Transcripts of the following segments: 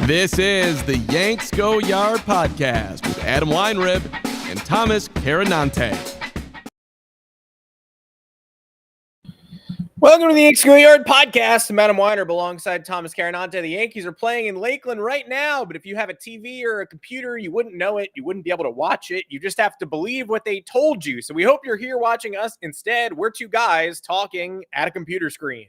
This is the Yanks Go Yard podcast with Adam Weinrib and Thomas Carannante. Welcome to the Yanks Go Yard podcast. I'm Adam Weinrib alongside Thomas Carannante. The Yankees are playing in Lakeland right now, but if you have a TV or a computer, you wouldn't know it. You wouldn't be able to watch it. You just have to believe what they told you. So we hope you're here watching us instead. We're two guys talking at a computer screen.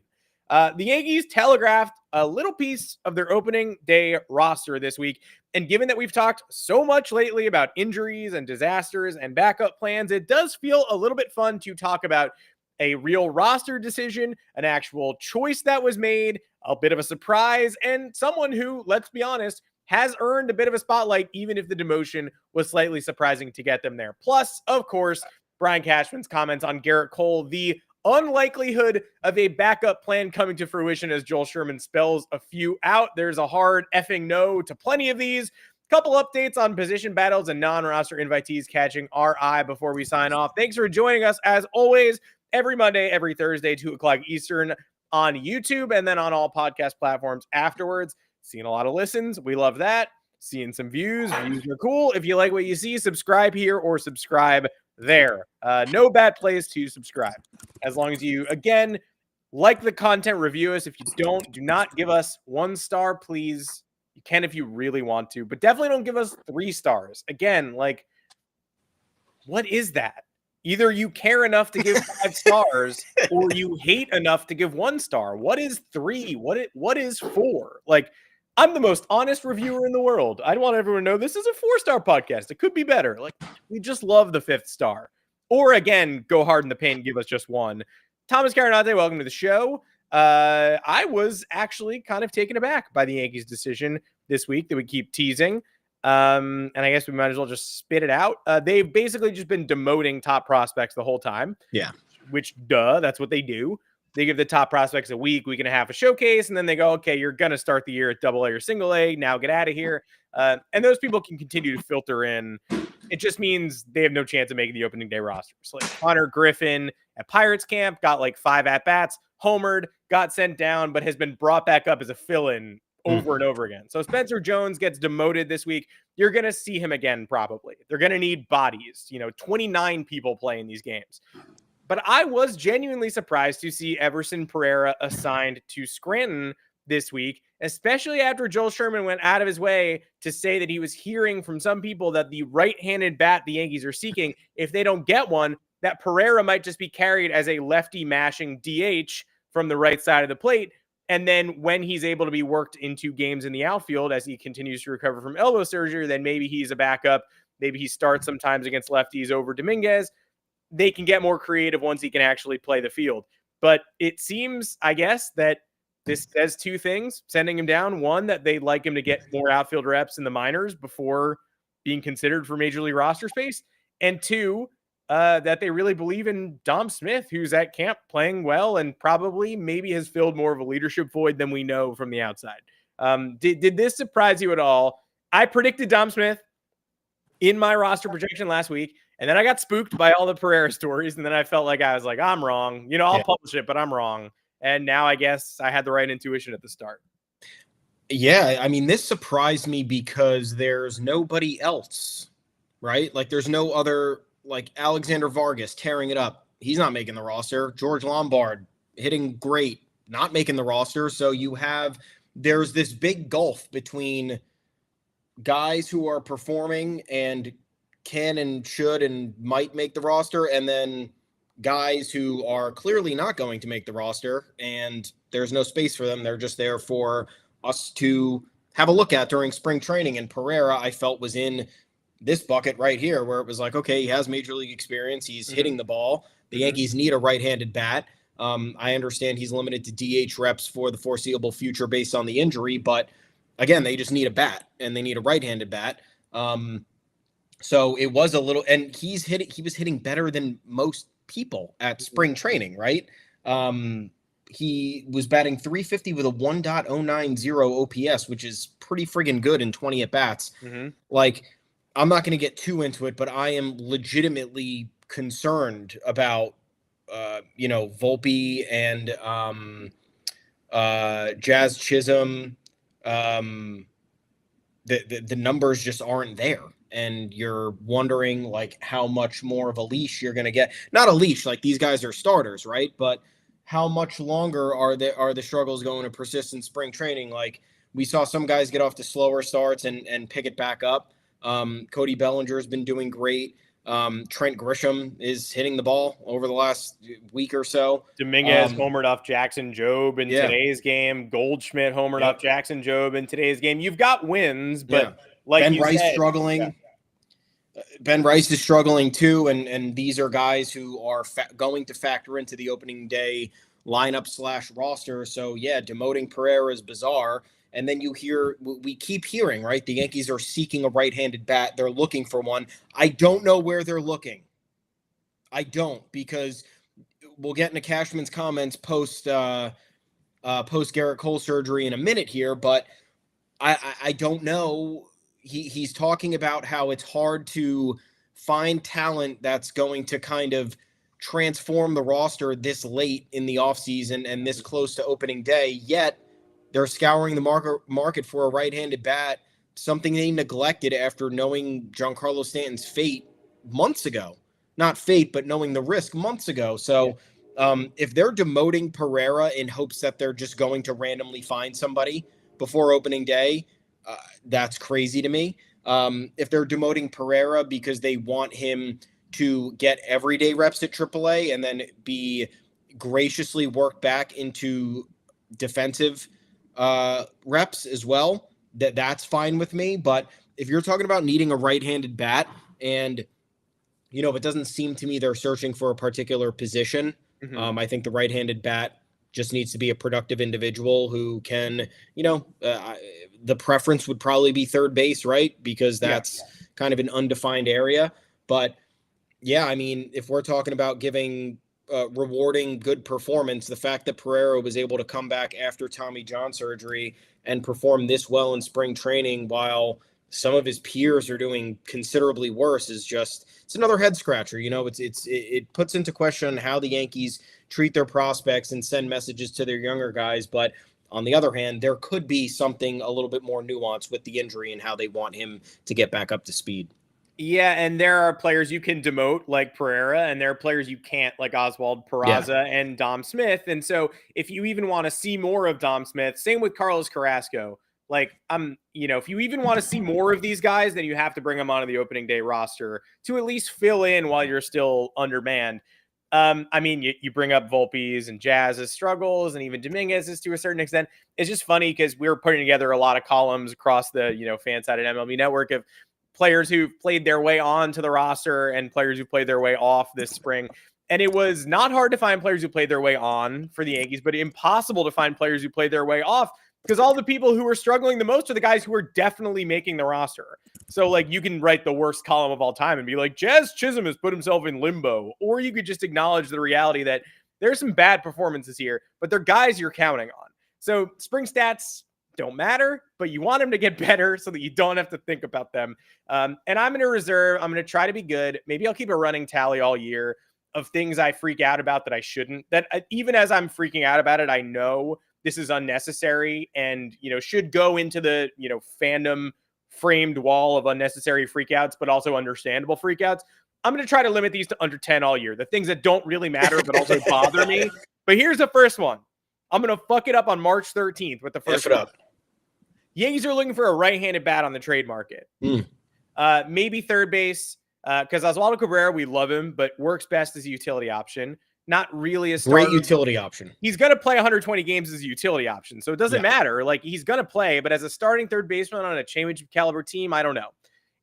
The Yankees telegraphed a little piece of their opening day roster this week. And given that we've talked so much lately about injuries and disasters and backup plans, it does feel a little bit fun to talk about a real roster decision, an actual choice that was made, a bit of a surprise, and someone who, let's be honest, has earned a bit of a spotlight, even if the demotion was slightly surprising to get them there. Plus, of course, Brian Cashman's comments on Gerrit Cole, the unlikelihood of a backup plan coming to fruition as Joel Sherman spells a few out. There's a hard effing no to plenty of these. Couple updates on position battles and non-roster invitees catching our eye before we sign off. Thanks for joining us, as always, every Monday, every Thursday, 2 o'clock Eastern on YouTube, and then on all podcast platforms afterwards. Seeing a lot of listens. We love that. Seeing some views. Views are cool. If you like what you see, subscribe here or subscribe there. No bad place to subscribe. As long as you, again, like the content, review us. If you don't, do not give us 1 star, please. You can if you really want to, but definitely don't give us 3 stars. Again, like, what is that? Either you care enough to give 5 stars or you hate enough to give 1 star. What is 3? What is 4? Like, I'm the most honest reviewer in the world. I want everyone to know this is a 4-star podcast. It could be better. Like, we just love the 5th star. Or again, go hard in the paint and give us just 1. Thomas Carannante, welcome to the show. I was actually kind of taken aback by the Yankees' decision this week that we keep teasing. And I guess we might as well just spit it out. They've basically just been demoting top prospects the whole time. Yeah. Which, that's what they do. They give the top prospects a week and a half a showcase, and then they go, okay, you're going to start the year at AA or single A. Now get out of here. And those people can continue to filter in. It just means they have no chance of making the opening day roster. So like Hunter Griffin at Pirates camp got like 5 at-bats, homered, got sent down, but has been brought back up as a fill-in over and over again. So Spencer Jones gets demoted this week. You're going to see him again, probably. They're going to need bodies. 29 people playing these games. But I was genuinely surprised to see Everson Pereira assigned to Scranton this week, especially after Joel Sherman went out of his way to say that he was hearing from some people that the right-handed bat the Yankees are seeking, if they don't get one, that Pereira might just be carried as a lefty mashing DH from the right side of the plate. And then when he's able to be worked into games in the outfield as he continues to recover from elbow surgery, then maybe he's a backup. Maybe he starts sometimes against lefties over Dominguez. They can get more creative once he can actually play the field. But it seems, I guess, that this says 2 things, sending him down. 1, that they'd like him to get more outfield reps in the minors before being considered for major league roster space. And 2, that they really believe in Dom Smith, who's at camp playing well and probably maybe has filled more of a leadership void than we know from the outside. Did this surprise you at all? I predicted Dom Smith in my roster projection last week, and then I got spooked by all the Pereira stories, and then I felt like I'm wrong. I'll publish it, but I'm wrong. And now I guess I had the right intuition at the start. Yeah, I mean, this surprised me because there's nobody else, right? Like, there's no other, like Alexander Vargas tearing it up. He's not making the roster. George Lombard hitting great, not making the roster. So there's this big gulf between guys who are performing and can and should and might make the roster, and then guys who are clearly not going to make the roster, and there's no space for them. They're just there for us to have a look at during spring training. And Pereira, I felt, was in this bucket right here, where it was like, okay, he has major league experience. He's hitting the ball. The Yankees need a right-handed bat. I understand he's limited to DH reps for the foreseeable future based on the injury, but again, they just need a bat, and they need a right-handed bat. So it was a little, and he was hitting better than most people at spring training, right? He was batting .350 with a 1.090 OPS, which is pretty friggin' good in 20 at-bats. Like, I'm not going to get too into it, but I am legitimately concerned about, Volpe and Jazz Chisholm, the numbers just aren't there. And you're wondering like how much more of a leash you're going to get. Not a leash, like these guys are starters, right? But how much longer are the struggles going to persist in spring training? Like we saw some guys get off to slower starts and pick it back up. Cody Bellinger has been doing great. Trent Grisham is hitting the ball over the last week or so. Dominguez homered off Jackson Jobe in today's game. Goldschmidt homered off Jackson Jobe in today's game. You've got wins, but like Ben you Rice said, struggling. Ben Rice is struggling too, and these are guys who are going to factor into the opening day lineup / roster. So demoting Pereira is bizarre. And then we keep hearing, right? The Yankees are seeking a right-handed bat. They're looking for one. I don't know where they're looking. I don't, because we'll get into Cashman's comments post Gerrit Cole surgery in a minute here, but I don't know. He's talking about how it's hard to find talent that's going to kind of transform the roster this late in the offseason and this close to opening day, yet they're scouring the market for a right-handed bat, something they neglected after knowing Giancarlo Stanton's fate months ago. Not fate, but knowing the risk months ago. So if they're demoting Pereira in hopes that they're just going to randomly find somebody before opening day, that's crazy to me. If they're demoting Pereira because they want him to get everyday reps at AAA and then be graciously worked back into defensive reps as well, that's fine with me. But if you're talking about needing a right-handed bat and, it doesn't seem to me they're searching for a particular position. I think the right-handed bat just needs to be a productive individual who can, the preference would probably be third base, right? Because that's kind of an undefined area. But if we're talking about rewarding good performance, the fact that Pereira was able to come back after Tommy John surgery and perform this well in spring training while some of his peers are doing considerably worse it's another head scratcher. It puts into question how the Yankees treat their prospects and send messages to their younger guys. But on the other hand, there could be something a little bit more nuanced with the injury and how they want him to get back up to speed. Yeah, and there are players you can demote like Pereira, and there are players you can't like Oswald Peraza and Dom Smith. And so if you even want to see more of Dom Smith, same with Carlos Carrasco. Like, if you even want to see more of these guys, then you have to bring them onto the opening day roster to at least fill in while you're still undermanned. You bring up Volpe's and Jazz's struggles and even Dominguez's to a certain extent. It's just funny because we were putting together a lot of columns across the, fan side at MLB Network of players who've played their way onto the roster and players who played their way off this spring. And it was not hard to find players who played their way on for the Yankees, but impossible to find players who played their way off because all the people who were struggling the most are the guys who were definitely making the roster. So like you can write the worst column of all time and be like, Jazz Chisholm has put himself in limbo. Or you could just acknowledge the reality that there's some bad performances here, but they're guys you're counting on. So spring stats don't matter, but you want them to get better so that you don't have to think about them. And I'm going to reserve. I'm going to try to be good. Maybe I'll keep a running tally all year of things I freak out about that I shouldn't. That even as I'm freaking out about it, I know this is unnecessary and, should go into the, fandom framed wall of unnecessary freakouts, but also understandable freakouts. I'm going to try to limit these to under 10 all year. The things that don't really matter, but also bother me. But here's the first one. I'm going to fuck it up on March 13th with the first one. Yankees are looking for a right-handed bat on the trade market. Maybe third base, because Oswaldo Cabrera, we love him, but works best as a utility option. Not really a starter. Great utility option. He's going to play 120 games as a utility option, so it doesn't matter. Like, he's going to play, but as a starting third baseman on a championship caliber team, I don't know.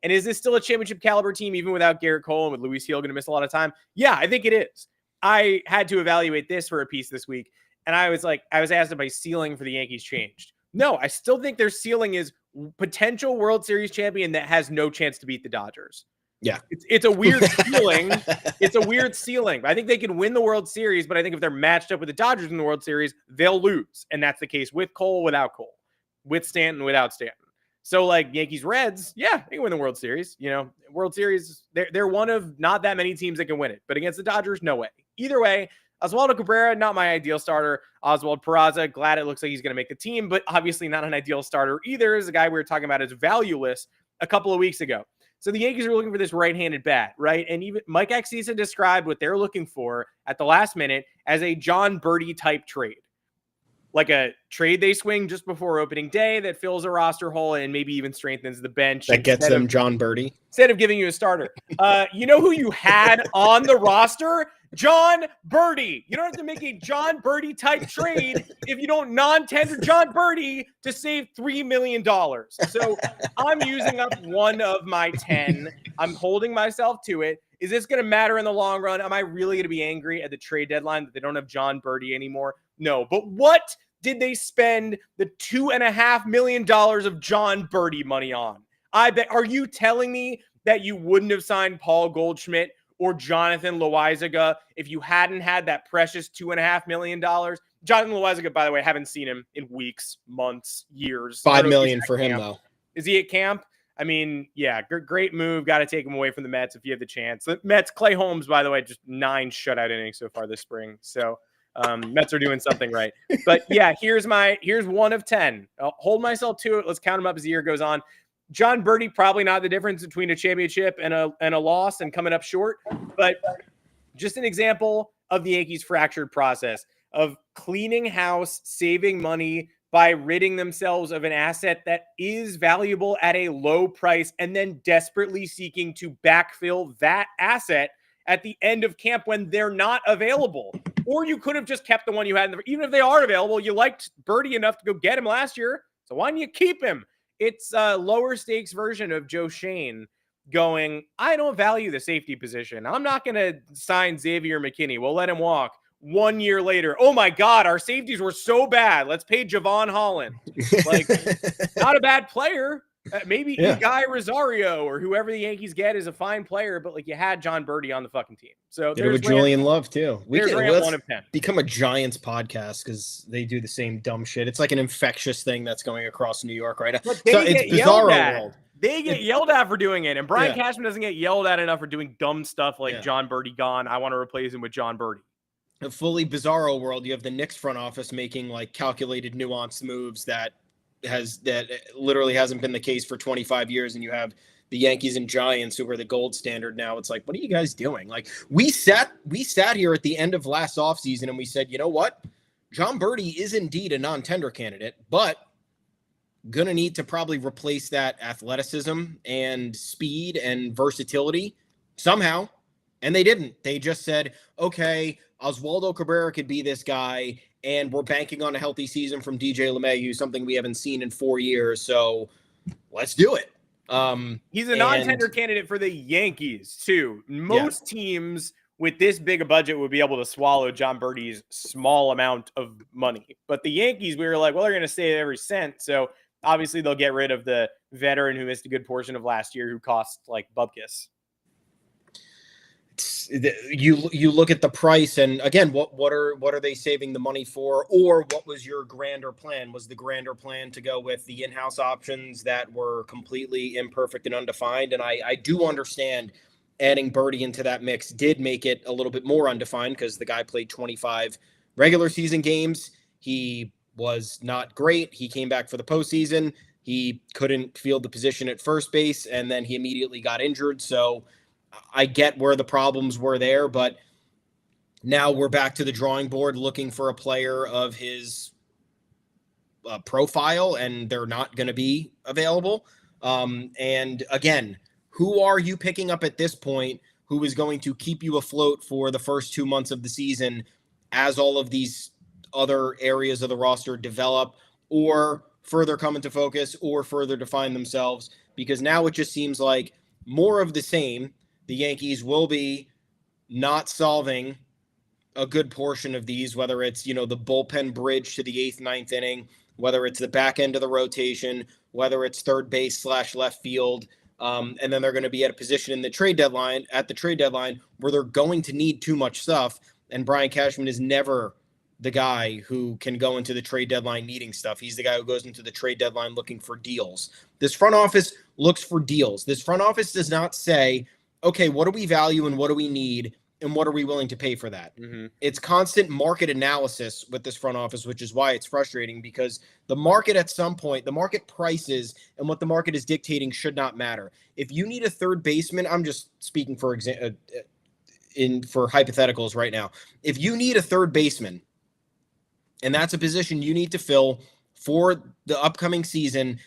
And is this still a championship caliber team even without Gerrit Cole and with Luis Gil going to miss a lot of time? Yeah, I think it is. I had to evaluate this for a piece this week, and I was asked if my ceiling for the Yankees changed. No, I still think their ceiling is potential World Series champion that has no chance to beat the Dodgers. Yeah. It's a weird ceiling. It's a weird ceiling. I think they can win the World Series, but I think if they're matched up with the Dodgers in the World Series, they'll lose. And that's the case with Cole, without Cole, with Stanton, without Stanton. So like Yankees, Reds, they can win the World Series. World Series, they're one of not that many teams that can win it. But against the Dodgers, no way. Either way, Oswaldo Cabrera, not my ideal starter. Oswald Peraza, glad it looks like he's going to make the team, but obviously not an ideal starter either. Is the guy we were talking about as valueless a couple of weeks ago. So the Yankees are looking for this right-handed bat, right? And even Mike Axisa described what they're looking for at the last minute as a John Birdie type trade. Like a trade they swing just before opening day that fills a roster hole and maybe even strengthens the bench. That gets them John Birdie. Instead of giving you a starter. You know who you had on the roster? John Birdie. You don't have to make a John Birdie type trade if you don't non-tender John Birdie to save $3 million. So I'm using up one of my 10. I'm holding myself to it. Is this going to matter in the long run? Am I really going to be angry at the trade deadline that they don't have John Birdie anymore? No. But what did they spend the $2.5 million of John Birdie money on? I bet. Are you telling me that you wouldn't have signed Paul Goldschmidt or Jonathan Loaizaga if you hadn't had that precious $2.5 million? Jonathan Loaizaga, by the way, haven't seen him in weeks, months, years. $5 million for him, though. Is he at camp? I mean, yeah, great move. Got to take him away from the Mets if you have the chance. The Mets, Clay Holmes, by the way, just 9 shutout innings so far this spring. So Mets are doing something right. But yeah, here's one of 10. I'll hold myself to it. Let's count them up as the year goes on. John Birdie, probably not the difference between a championship and a loss and coming up short, but just an example of the Yankees' fractured process of cleaning house, saving money by ridding themselves of an asset that is valuable at a low price and then desperately seeking to backfill that asset at the end of camp when they're not available. Or you could have just kept the one you had. Even if they are available, you liked Birdie enough to go get him last year. So why don't you keep him? It's a lower stakes version of Joe Shane going, I don't value the safety position. I'm not going to sign Xavier McKinney. We'll let him walk. 1 year later, oh my God, our safeties were so bad. Let's pay Javon Holland. Like, not a bad player. Maybe Guy Rosario or whoever the Yankees get is a fine player, but like you had John Birdie on the fucking team. So there's with Julian Love too. Let's 1 of 10. Become a Giants podcast because they do the same dumb shit. It's like an infectious thing that's going across New York right now. So it's Bizarro World. They get yelled at for doing it, and Brian Cashman doesn't get yelled at enough for doing dumb stuff like John Birdie gone. I want to replace him with John Birdie. A fully Bizarro World. You have the Knicks front office making like calculated, nuanced moves that literally hasn't been the case for 25 years, and you have the Yankees and Giants who are the gold standard now. It's like, what are you guys doing? Like we sat here at the end of last offseason and we said, you know what? John Birdie is indeed a non-tender candidate, but gonna need to probably replace that athleticism and speed and versatility somehow. And they didn't. They just said, okay, Oswaldo Cabrera could be this guy, and we're banking on a healthy season from DJ LeMahieu, something we haven't seen in 4 years. So let's do it. He's a non-tender candidate for the Yankees too. Most teams with this big a budget would be able to swallow John Birdie's small amount of money. But the Yankees, we were like, well, they're going to save every cent. So obviously they'll get rid of the veteran who missed a good portion of last year who cost like bupkis. You look at the price, and again, what are they saving the money for, or what was your grander plan? Was the grander plan to go with the in-house options that were completely imperfect and undefined? And I do understand adding Birdie into that mix did make it a little bit more undefined because the guy played 25 regular season games. He was not great. He came back for the postseason. He couldn't field the position at first base, and then he immediately got injured. So I get where the problems were there, but now we're back to the drawing board looking for a player of his profile, and they're not going to be available. And again, who are you picking up at this point who is going to keep you afloat for the first 2 months of the season as all of these other areas of the roster develop or further come into focus or further define themselves? Because now it just seems like more of the same. The Yankees will be not solving a good portion of these, whether it's, the bullpen bridge to the 8th, 9th inning, whether it's the back end of the rotation, whether it's third base / left field. And then they're going to be at a position in the trade deadline where they're going to need too much stuff. And Brian Cashman is never the guy who can go into the trade deadline needing stuff. He's the guy who goes into the trade deadline looking for deals. This front office looks for deals. This front office does not say, okay, what do we value and what do we need? And what are we willing to pay for that? Mm-hmm. It's constant market analysis with this front office, which is why it's frustrating, because the market at some point, the market prices and what the market is dictating should not matter. If you need a third baseman, I'm just speaking for hypotheticals right now. If you need a third baseman, and that's a position you need to fill for the upcoming season,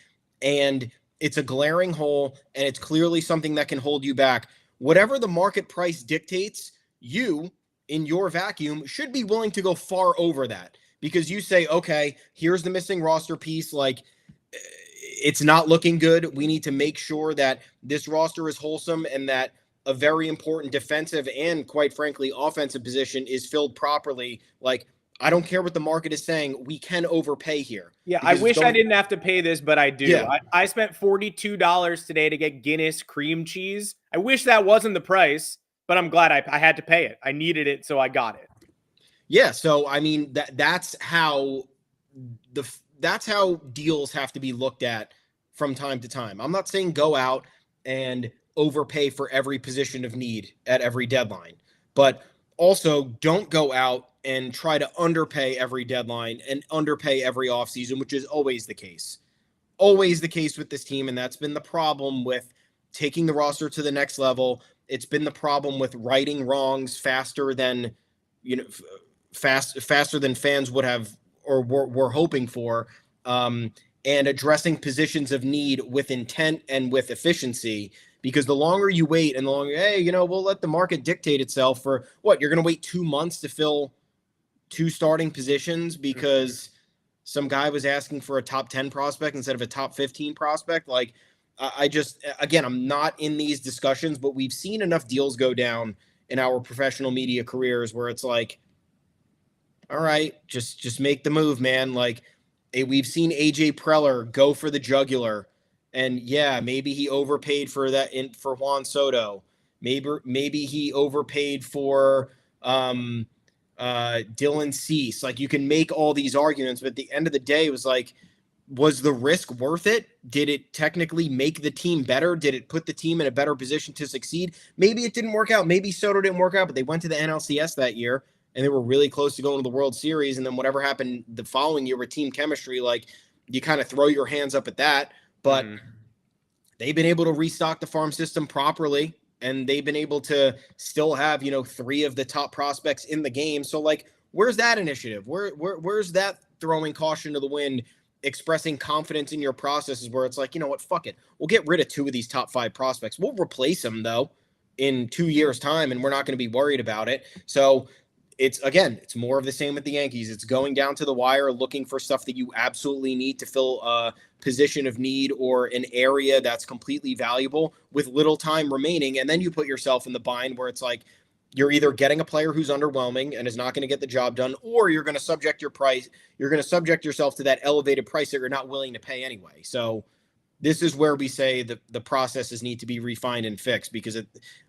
and it's a glaring hole, and it's clearly something that can hold you back, whatever the market price dictates, you, in your vacuum, should be willing to go far over that, because you say, okay, here's the missing roster piece. Like, it's not looking good. We need to make sure that this roster is wholesome and that a very important defensive and, quite frankly, offensive position is filled properly. Like, I don't care what the market is saying. We can overpay here. Yeah, I wish I didn't have to pay this, but I do. Yeah. I spent $42 today to get Guinness cream cheese. I wish that wasn't the price, but I'm glad I had to pay it. I needed it, so I got it. Yeah, so I mean that's how deals have to be looked at from time to time. I'm not saying go out and overpay for every position of need at every deadline, but also don't go out and try to underpay every deadline and underpay every offseason, which is always the case. Always the case with this team, and that's been the problem with taking the roster to the next level. It's been the problem with righting wrongs faster than, faster than fans would have or were hoping for, and addressing positions of need with intent and with efficiency. Because the longer you wait and the longer, we'll let the market dictate itself for what? You're going to wait 2 months to fill 2 starting positions because some guy was asking for a top 10 prospect instead of a top 15 prospect. Like, I'm not in these discussions, but we've seen enough deals go down in our professional media careers where it's like, all right, just make the move, man. Like, we've seen AJ Preller go for the jugular, and yeah, maybe he overpaid for that for Juan Soto. Maybe he overpaid for Dylan Cease. Like, you can make all these arguments, but at the end of the day, it was like, was the risk worth it? Did it technically make the team better? Did it put the team in a better position to succeed? Maybe it didn't work out. Maybe Soto didn't work out, but they went to the NLCS that year and they were really close to going to the World Series. And then whatever happened the following year with team chemistry, like, you kind of throw your hands up at that. But they've been able to restock the farm system properly, and they've been able to still have, 3 of the top prospects in the game. So, like, where's that initiative? Where's that throwing caution to the wind, expressing confidence in your processes where it's like, you know what, fuck it. We'll get rid of 2 of these top 5 prospects. We'll replace them, though, in 2 years' time, and we're not going to be worried about it. So it's more of the same with the Yankees. It's going down to the wire, looking for stuff that you absolutely need to fill a position of need or an area that's completely valuable with little time remaining. And then you put yourself in the bind where it's like, you're either getting a player who's underwhelming and is not going to get the job done, or you're going to subject yourself to that elevated price that you're not willing to pay anyway. So this is where we say the processes need to be refined and fixed, because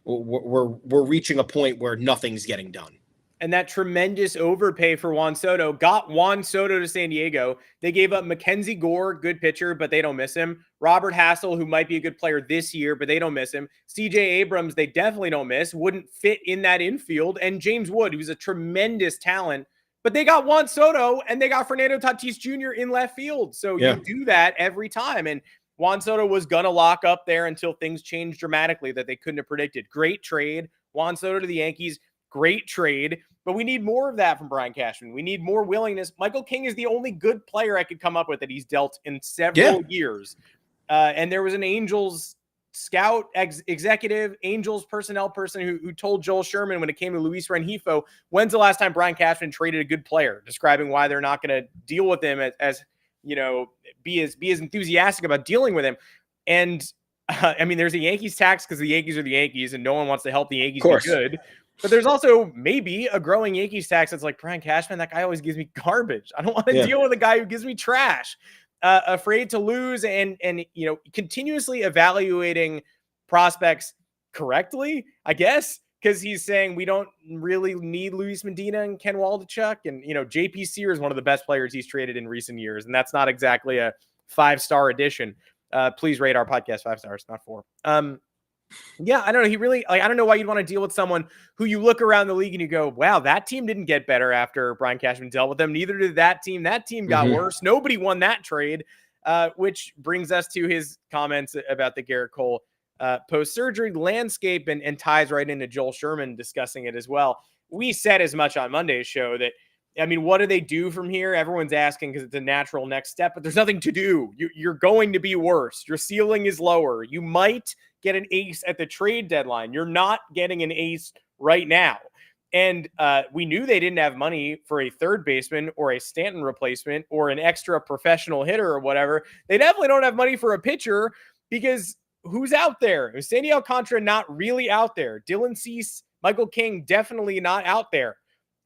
we're reaching a point where nothing's getting done. And that tremendous overpay for Juan Soto got Juan Soto to San Diego. They gave up Mackenzie Gore, good pitcher, but they don't miss him. Robert Hassel, who might be a good player this year, but they don't miss him. CJ Abrams, they definitely don't miss, wouldn't fit in that infield. And James Wood, who's a tremendous talent, but they got Juan Soto and they got Fernando Tatis Jr. in left field. So You do that every time. And Juan Soto was going to lock up there until things changed dramatically that they couldn't have predicted. Great trade. Juan Soto to the Yankees, great trade. But we need more of that from Brian Cashman. We need more willingness. Michael King is the only good player I could come up with that he's dealt in several years. And there was an Angels scout executive, Angels personnel person who told Joel Sherman when it came to Luis Rengifo, when's the last time Brian Cashman traded a good player, describing why they're not going to deal with him as be as enthusiastic about dealing with him. And there's a Yankees tax because the Yankees are the Yankees and no one wants to help the Yankees be good. But there's also maybe a growing Yankees tax that's like, Brian Cashman, that guy always gives me garbage. I don't want to deal with a guy who gives me trash. Afraid to lose and continuously evaluating prospects correctly, I guess, because he's saying we don't really need Luis Medina and Ken Waldichuk. And, JP Sear is one of the best players he's traded in recent years. And that's not exactly a 5-star addition. Please rate our podcast 5 stars, not 4. Yeah, I don't know. He really, like, I don't know why you'd want to deal with someone who you look around the league and you go, wow, that team didn't get better after Brian Cashman dealt with them. Neither did that team. That team got worse. Nobody won that trade, which brings us to his comments about the Gerrit Cole post-surgery landscape and ties right into Joel Sherman discussing it as well. We said as much on Monday's show that, I mean, what do they do from here? Everyone's asking because it's a natural next step, but there's nothing to do. You're going to be worse. Your ceiling is lower. You might get an ace at the trade deadline. You're not getting an ace right now. And we knew they didn't have money for a third baseman or a Stanton replacement or an extra professional hitter or whatever. They definitely don't have money for a pitcher because who's out there? Sandy Alcantara not really out there. Dylan Cease, Michael King definitely not out there.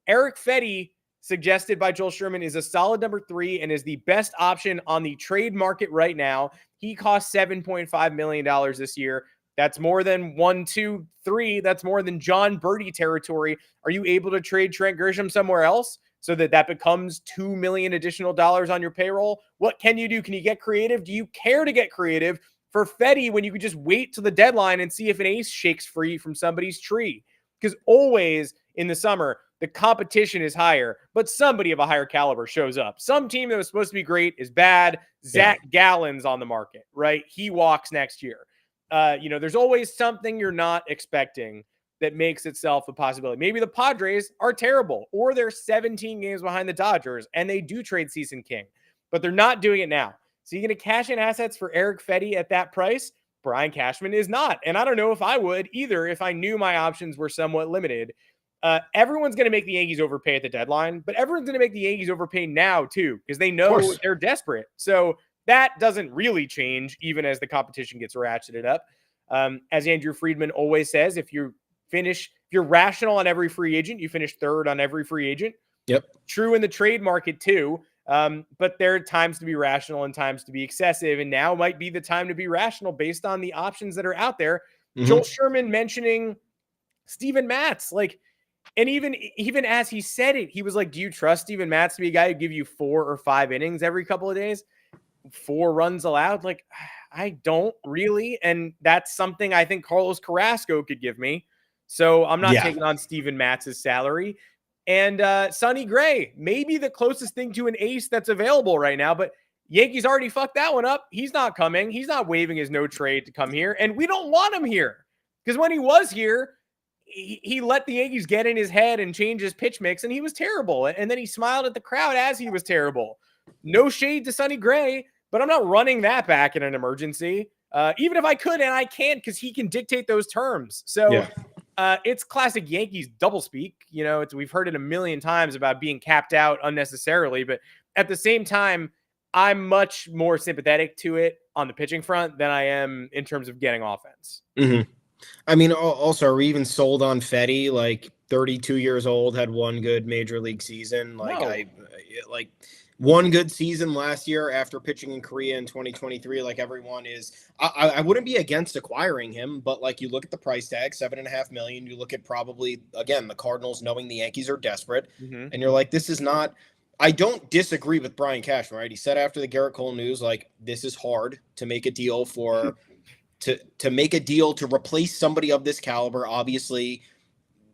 Eric Fetty, suggested by Joel Sherman, is a solid number 3 and is the best option on the trade market right now. He costs $7.5 million this year. That's more than 1, 2, 3. That's more than John Birdie territory. Are you able to trade Trent Grisham somewhere else so that becomes $2 million additional dollars on your payroll? What can you do? Can you get creative? Do you care to get creative for Fetty when you could just wait till the deadline and see if an ace shakes free from somebody's tree? Because always in the summer, the competition is higher, but somebody of a higher caliber shows up. Some team that was supposed to be great is bad. Zach Gallen's on the market, right? He walks next year. There's always something you're not expecting that makes itself a possibility. Maybe the Padres are terrible, or they're 17 games behind the Dodgers, and they do trade Cease and King, but they're not doing it now. So you're going to cash in assets for Eric Fetty at that price? Brian Cashman is not. And I don't know if I would either if I knew my options were somewhat limited. Everyone's going to make the Yankees overpay at the deadline, but everyone's going to make the Yankees overpay now too, because they know they're desperate. So that doesn't really change even as the competition gets ratcheted up. As Andrew Friedman always says, if you're rational on every free agent, you finish third on every free agent. Yep. True in the trade market too. But there are times to be rational and times to be excessive. And now might be the time to be rational based on the options that are out there. Joel Sherman mentioning Steven Matz, and even as he said it, he was like, do you trust Steven Matz to be a guy who give you 4 or 5 innings every couple of days? 4 runs allowed? I don't really. And that's something I think Carlos Carrasco could give me. So I'm not taking on Steven Matz's salary. And Sonny Gray, maybe the closest thing to an ace that's available right now, but Yankees already fucked that one up. He's not coming. He's not waiving his no trade to come here. And we don't want him here because when he was here, he let the Yankees get in his head and change his pitch mix, and he was terrible. And then he smiled at the crowd as he was terrible. No shade to Sonny Gray, but I'm not running that back in an emergency, even if I could, and I can't because he can dictate those terms. So it's classic Yankees doublespeak. We've heard it a million times about being capped out unnecessarily, but at the same time, I'm much more sympathetic to it on the pitching front than I am in terms of getting offense. I mean, also, are we even sold on Fetty? 32 years old, had one good major league season. One good season last year after pitching in Korea in 2023. Everyone is, I wouldn't be against acquiring him, but you look at the price tag, $7.5 million. You look at probably, again, the Cardinals knowing the Yankees are desperate, and you're like, this is not. I don't disagree with Brian Cashman, right? He said after the Gerrit Cole news, this is hard to make a deal for. To make a deal to replace somebody of this caliber. Obviously,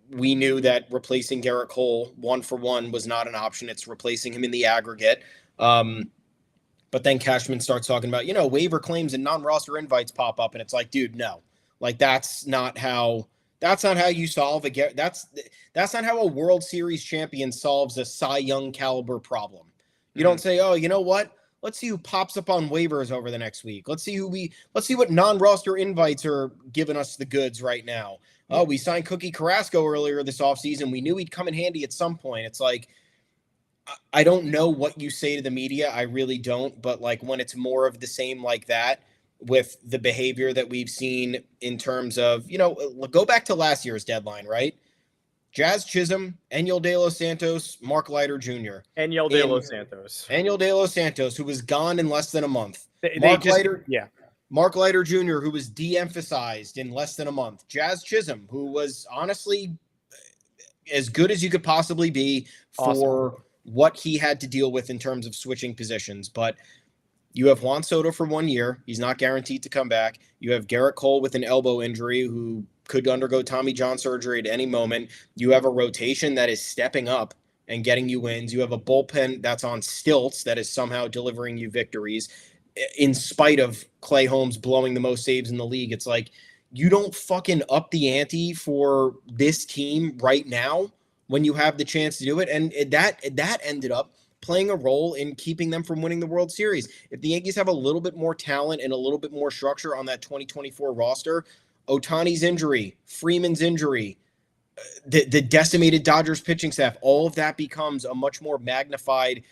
we knew that replacing Gerrit Cole 1-for-1 was not an option. It's replacing him in the aggregate. But then Cashman starts talking about, waiver claims and non-roster invites pop up. And it's like, dude, no, that's not how you solve that's not how a World Series champion solves a Cy Young caliber problem. You don't say, oh, you know what? Let's see who pops up on waivers over the next week. Let's see what non-roster invites are giving us the goods right now. Oh, we signed Cookie Carrasco earlier this offseason. We knew he'd come in handy at some point. It's like, I don't know what you say to the media. I really don't. But when it's more of the same like that with the behavior that we've seen in terms of, go back to last year's deadline, right? Jazz Chisholm, Enyel De Los Santos, Mark Leiter Jr. Enyel De Los Santos, who was gone in less than a month. Mark Leiter Jr., who was de-emphasized in less than a month. Jazz Chisholm, who was honestly as good as you could possibly be for what he had to deal with in terms of switching positions. But You have Juan Soto for 1 year. He's not guaranteed to come back. You have Gerrit Cole with an elbow injury who could undergo Tommy John surgery at any moment. You have a rotation that is stepping up and getting you wins. You have a bullpen that's on stilts that is somehow delivering you victories in spite of Clay Holmes blowing the most saves in the league. It's like, you don't fucking up the ante for this team right now when you have the chance to do it. And that ended up playing a role in keeping them from winning the World Series. If the Yankees have a little bit more talent and a little bit more structure on that 2024 roster, Ohtani's injury, Freeman's injury, the decimated Dodgers pitching staff, all of that becomes a much more magnified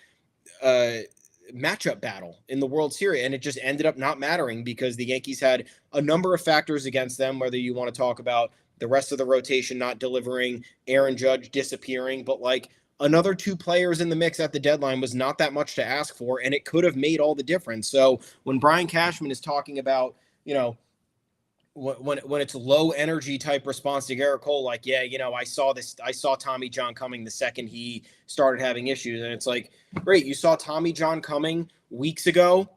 matchup battle in the World Series. And it just ended up not mattering because the Yankees had a number of factors against them, whether you want to talk about the rest of the rotation not delivering, Aaron Judge disappearing, but like another 2 players in the mix at the deadline was not that much to ask for, and it could have made all the difference. So when Brian Cashman is talking about, you know, when it's low energy type response to Gerrit Cole, like, yeah, you know, I saw Tommy John coming the second he started having issues. And it's like, great, you saw Tommy John coming weeks ago,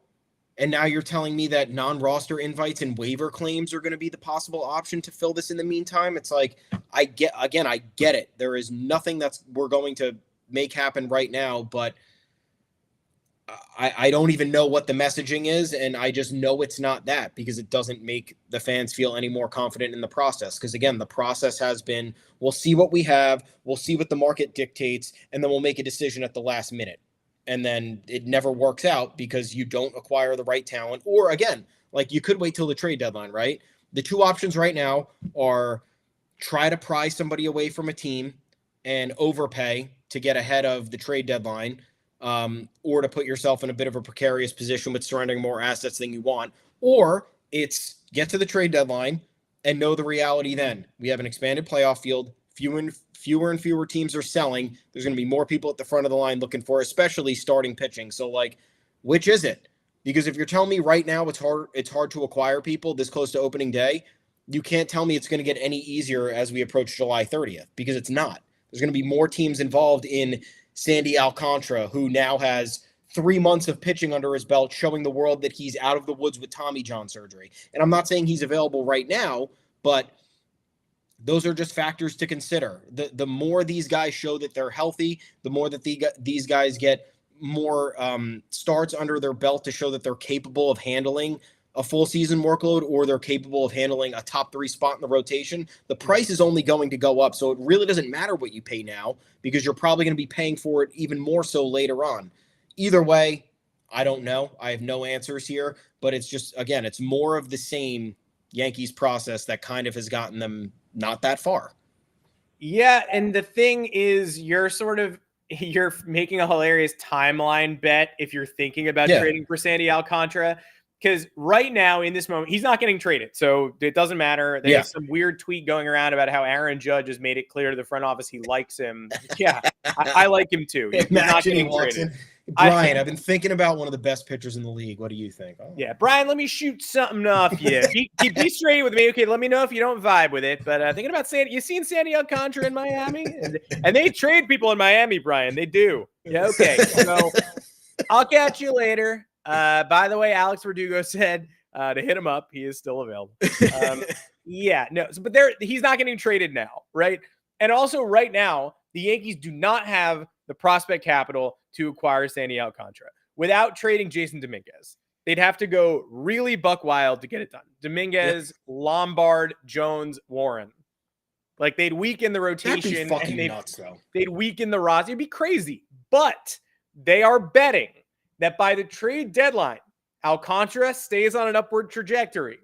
and now you're telling me that non-roster invites and waiver claims are going to be the possible option to fill this in the meantime. It's like, I get it. There is nothing we're going to make happen right now, but I don't even know what the messaging is, and I just know it's not that because it doesn't make the fans feel any more confident in the process. Because again, the process has been, we'll see what we have, we'll see what the market dictates, and then we'll make a decision at the last minute. And then it never works out because you don't acquire the right talent. Or again, like you could wait till the trade deadline, right? The 2 options right now are try to pry somebody away from a team and overpay to get ahead of the trade deadline, or to put yourself in a bit of a precarious position with surrendering more assets than you want, or it's get to the trade deadline and know the reality then. We have an expanded playoff field. Fewer and fewer teams are selling. There's going to be more people at the front of the line looking for, especially starting pitching. So, like, which is it? Because if you're telling me right now it's hard to acquire people this close to opening day, you can't tell me it's going to get any easier as we approach July 30th, because it's not. There's going to be more teams involved in Sandy Alcantara, who now has 3 months of pitching under his belt, showing the world that he's out of the woods with Tommy John surgery. And I'm not saying he's available right now, but those are just factors to consider. The more these guys show that they're healthy, the more that these guys get more starts under their belt to show that they're capable of handling a full season workload, or they're capable of handling a top 3 spot in the rotation, the price is only going to go up. So it really doesn't matter what you pay now, because you're probably going to be paying for it even more so later on. Either way, I don't know. I have no answers here, but it's just, again, it's more of the same Yankees process that kind of has gotten them not that far. Yeah. And the thing is, you're making a hilarious timeline bet if you're thinking about trading for Sandy Alcantara. Because right now, in this moment, he's not getting traded. So it doesn't matter. There's some weird tweet going around about how Aaron Judge has made it clear to the front office he likes him. Yeah, I like him too. He's not getting traded. Brian, I've been thinking about one of the best pitchers in the league. What do you think? Oh. Yeah, Brian, let me shoot something off you. Be straight with me. Okay, let me know if you don't vibe with it. But thinking about Sandy, you seen Sandy Alcantara in Miami? And they trade people in Miami, Brian. They do. Yeah, okay. So I'll catch you later. By the way, Alex Verdugo said to hit him up. He is still available. But he's not getting traded now, right? And also right now, the Yankees do not have the prospect capital to acquire Sandy Alcantara without trading Jason Dominguez. They'd have to go really buck wild to get it done. Dominguez, Lombard, Jones, Warren. Like, they'd weaken the rotation. That'd be fucking nuts, though. They'd weaken the roster. It'd be crazy. But they are betting that by the trade deadline, Alcantara stays on an upward trajectory.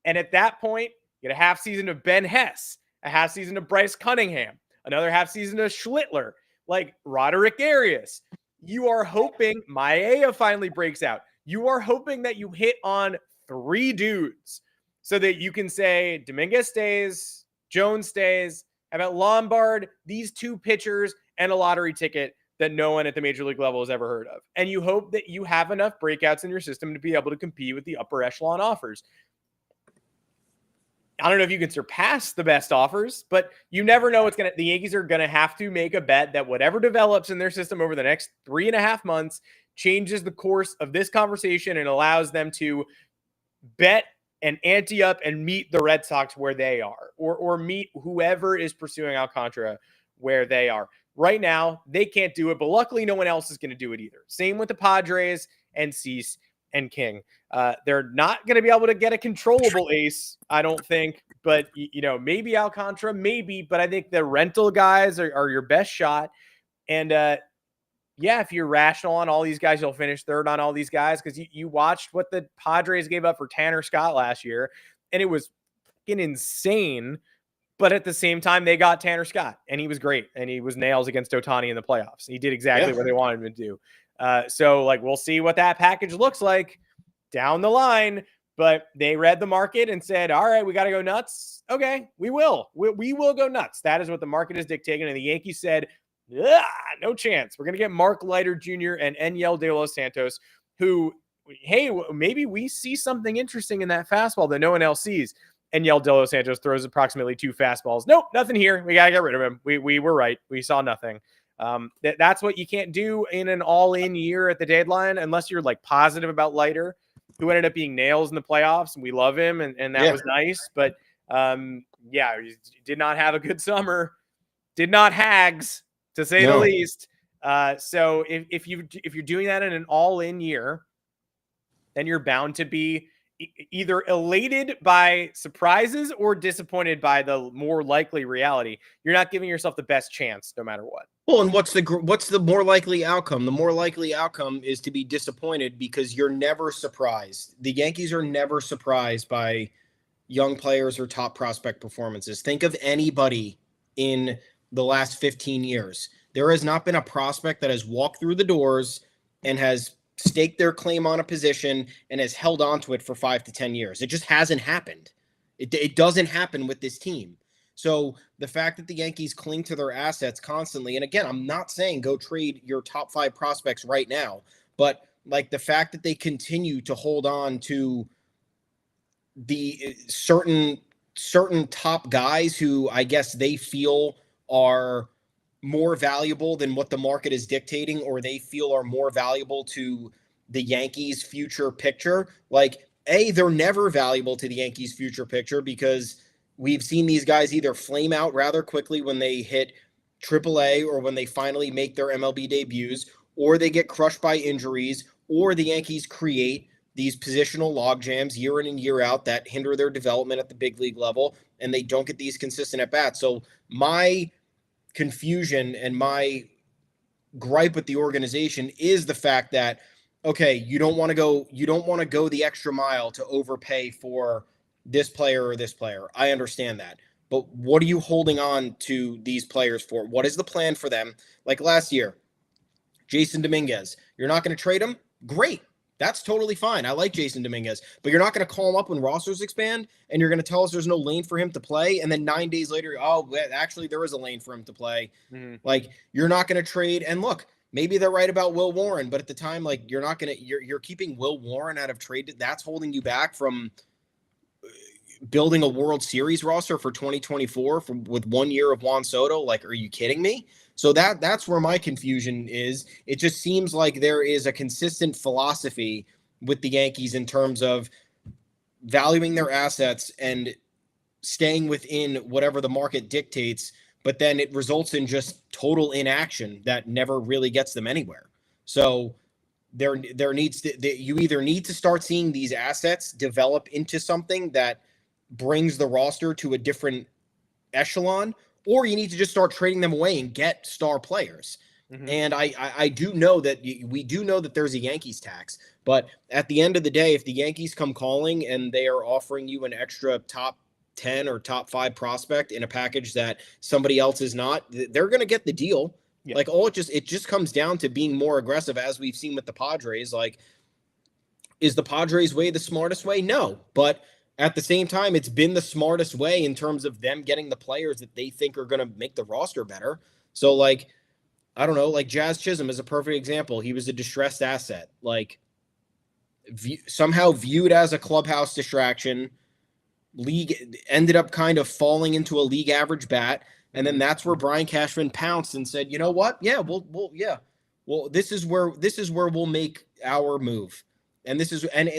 And at that point, you get a half season of Ben Hess, a half season of Bryce Cunningham, another half season of Schlittler, like Roderick Arias. You are hoping Maeda finally breaks out. You are hoping that you hit on 3 dudes so that you can say Dominguez stays, Jones stays, how about Lombard, these 2 pitchers, and a lottery ticket that no one at the major league level has ever heard of. And you hope that you have enough breakouts in your system to be able to compete with the upper echelon offers. I don't know if you can surpass the best offers, but you never know the Yankees are going to have to make a bet that whatever develops in their system over the next 3.5 months changes the course of this conversation and allows them to bet and ante up and meet the Red Sox where they are, or meet whoever is pursuing Alcantara where they are. Right now, they can't do it, but luckily no one else is going to do it either. Same with the Padres and Cease and King. They're not going to be able to get a controllable ace, I don't think, but maybe Alcantara, maybe, but I think the rental guys are your best shot. And if you're rational on all these guys, you'll finish third on all these guys, because you watched what the Padres gave up for Tanner Scott last year, and it was fucking insane. But at the same time, they got Tanner Scott, and he was great, and he was nails against Ohtani in the playoffs. He did exactly what they wanted him to do. So we'll see what that package looks like down the line. But they read the market and said, all right, we got to go nuts. Okay, we will. We will go nuts. That is what the market is dictating. And the Yankees said, no chance. We're going to get Mark Leiter Jr. and Enyel De Los Santos, who, hey, maybe we see something interesting in that fastball that no one else sees. Enyel De Los Santos throws approximately 2 fastballs. Nope, nothing here. We got to get rid of him. We were right. We saw nothing. That's what you can't do in an all-in year at the deadline, unless you're positive about Leiter, who ended up being nails in the playoffs, and we love him, and that was nice. But he did not have a good summer. Did not hags, to say the least. So if you're doing that in an all-in year, then you're bound to be either elated by surprises or disappointed by the more likely reality. You're not giving yourself the best chance, no matter what. Well, and what's the more likely outcome? The more likely outcome is to be disappointed, because you're never surprised. The Yankees are never surprised by young players or top prospect performances. Think of anybody in the last 15 years. There has not been a prospect that has walked through the doors and has staked their claim on a position and has held on to it for 5 to 10 years. It just hasn't happened. It doesn't happen with this team. So the fact that the Yankees cling to their assets constantly, and again, I'm not saying go trade your top 5 prospects right now, but the fact that they continue to hold on to the certain top guys who I guess they feel are more valuable than what the market is dictating, or they feel are more valuable to the Yankees' future picture. They're never valuable to the Yankees' future picture, because we've seen these guys either flame out rather quickly when they hit AAA or when they finally make their MLB debuts, or they get crushed by injuries, or the Yankees create these positional logjams year in and year out that hinder their development at the big league level, and they don't get these consistent at-bats. So my confusion and my gripe with the organization is the fact that, okay, you don't want to go the extra mile to overpay for this player or this player. I understand that. But what are you holding on to these players for? What is the plan for them? Like last year, Jason Dominguez, you're not going to trade him? Great. That's totally fine. I like Jason Dominguez, but you're not going to call him up when rosters expand, and you're going to tell us there's no lane for him to play. And then 9 days later, actually there is a lane for him to play. Mm-hmm. You're not going to trade. And look, maybe they're right about Will Warren, but at the time, you're keeping Will Warren out of trade. That's holding you back from building a World Series roster for 2024 with 1 year of Juan Soto. Are you kidding me? So that's where my confusion is. It just seems like there is a consistent philosophy with the Yankees in terms of valuing their assets and staying within whatever the market dictates, but then it results in just total inaction that never really gets them anywhere. So there needs to, you either need to start seeing these assets develop into something that brings the roster to a different echelon, or you need to just start trading them away and get star players. Mm-hmm. And I do know that we do know that there's a Yankees tax, but at the end of the day, if the Yankees come calling and they are offering you an extra top 10 or top 5 prospect in a package that somebody else is not, they're going to get the deal. Yeah. It just comes down to being more aggressive, as we've seen with the Padres. Is the Padres way the smartest way? No, but at the same time, it's been the smartest way in terms of them getting the players that they think are going to make the roster better. So, I don't know, Jazz Chisholm is a perfect example. He was a distressed asset, somehow viewed as a clubhouse distraction. League ended up kind of falling into a league average bat. And then that's where Brian Cashman pounced and said, you know what? Yeah, we'll well, this is where we'll make our move. And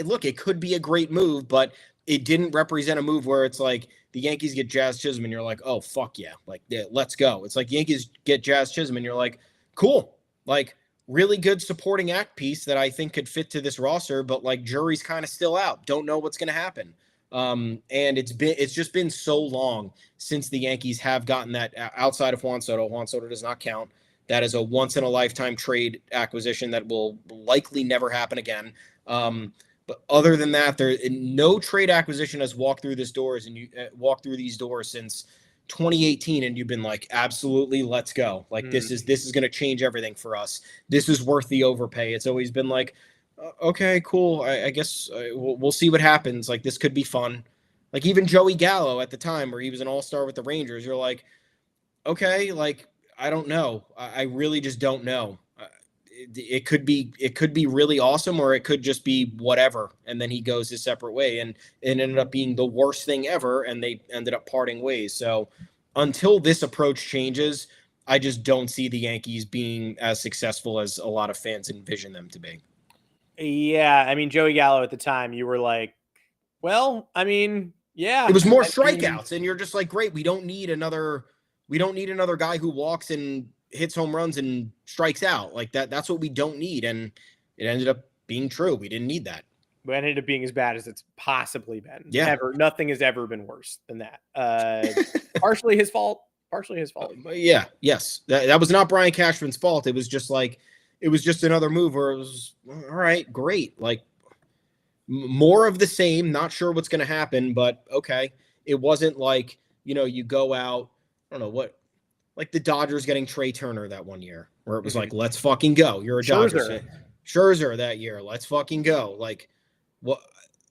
look, it could be a great move, but it didn't represent a move where it's like the Yankees get Jazz Chisholm and you're like, oh, fuck yeah. Like, yeah, let's go. It's like Yankees get Jazz Chisholm and you're like, cool. Like, really good supporting act piece that I think could fit to this roster, but like jury's kind of still out. Don't know what's going to happen. And it's just been so long since the Yankees have gotten that outside of Juan Soto. Juan Soto does not count. That is a once in a lifetime trade acquisition that will likely never happen again. But other than that, there no trade acquisition has walked through these doors since 2018, and you've been like, absolutely, let's go. Like this is going to change everything for us. This is worth the overpay. It's always been like, okay, cool. I guess we'll see what happens. Like this could be fun. Like even Joey Gallo at the time, where he was an all-star with the Rangers, you're like, okay, like I don't know. I really just don't know. It could be really awesome, or it could just be whatever, and then he goes his separate way, and it ended up being the worst thing ever, and they ended up parting ways. So until this approach changes, I just don't see the Yankees being as successful as a lot of fans envision them to be. Yeah, I mean, Joey Gallo at the time, you were like, well, I mean, yeah. It was more strikeouts, and you're just like, great, we don't need another guy who walks and hits home runs and strikes out like that. That's what we don't need. And it ended up being true. We didn't need that. But it ended up being as bad as it's possibly been. Yeah. Nothing has ever been worse than that. Partially his fault. Yeah. Yes. That was not Brian Cashman's fault. It was just another move where it was all right, great. Like more of the same, not sure what's going to happen, but okay. It wasn't like, you go out, I don't know what, like the Dodgers getting Trey Turner that one year where it was like, let's fucking go. You're a Dodgers fan. Scherzer that year. Let's fucking go. Like what?